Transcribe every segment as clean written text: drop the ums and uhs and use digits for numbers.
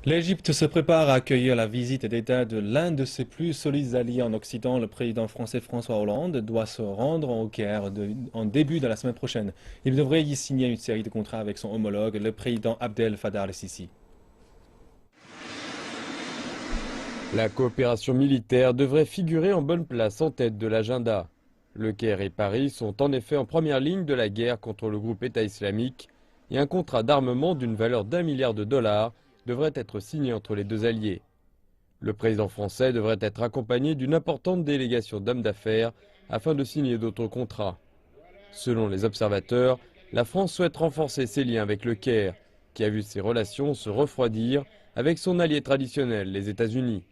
L'Égypte se prépare à accueillir la visite d'État de l'un de ses plus solides alliés en Occident. Le président français François Hollande doit se rendre au Caire en début de la semaine prochaine. Il devrait y signer une série de contrats avec son homologue, le président Abdel Fattah el-Sisi. La coopération militaire devrait figurer en bonne place en tête de l'agenda. Le Caire et Paris sont en effet en première ligne de la guerre contre le groupe État islamique et un contrat d'armement d'une valeur d'1 milliard de dollars devrait être signé entre les deux alliés. Le président français devrait être accompagné d'une importante délégation d'hommes d'affaires afin de signer d'autres contrats. Selon les observateurs, la France souhaite renforcer ses liens avec le Caire, qui a vu ses relations se refroidir avec son allié traditionnel, les États-Unis.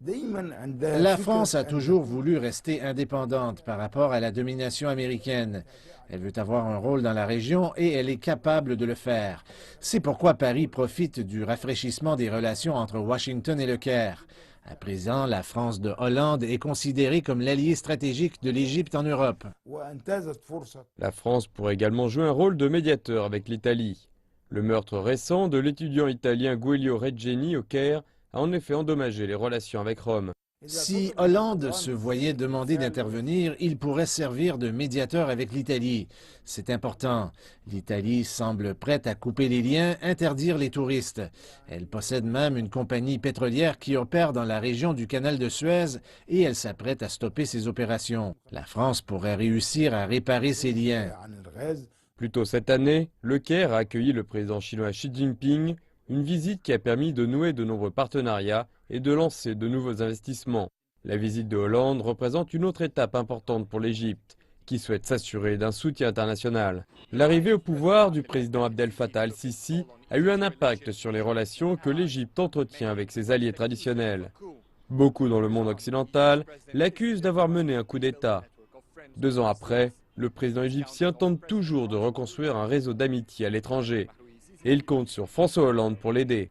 La France a toujours voulu rester indépendante par rapport à la domination américaine. Elle veut avoir un rôle dans la région et elle est capable de le faire. C'est pourquoi Paris profite du rafraîchissement des relations entre Washington et le Caire. À présent, la France de Hollande est considérée comme l'allié stratégique de l'Égypte en Europe. La France pourrait également jouer un rôle de médiateur avec l'Italie. Le meurtre récent de l'étudiant italien Giulio Regeni au Caire a en effet endommagé les relations avec Rome. Si Hollande se voyait demander d'intervenir, il pourrait servir de médiateur avec l'Italie. C'est important. L'Italie semble prête à couper les liens, interdire les touristes. Elle possède même une compagnie pétrolière qui opère dans la région du canal de Suez et elle s'apprête à stopper ses opérations. La France pourrait réussir à réparer ses liens. Plus tôt cette année, le Caire a accueilli le président chinois Xi Jinping, une visite qui a permis de nouer de nombreux partenariats et de lancer de nouveaux investissements. La visite de Hollande représente une autre étape importante pour l'Égypte, qui souhaite s'assurer d'un soutien international. L'arrivée au pouvoir du président Abdel Fattah el-Sisi a eu un impact sur les relations que l'Égypte entretient avec ses alliés traditionnels. Beaucoup dans le monde occidental l'accusent d'avoir mené un coup d'État. 2 ans après, le président égyptien tente toujours de reconstruire un réseau d'amitié à l'étranger. Et il compte sur François Hollande pour l'aider.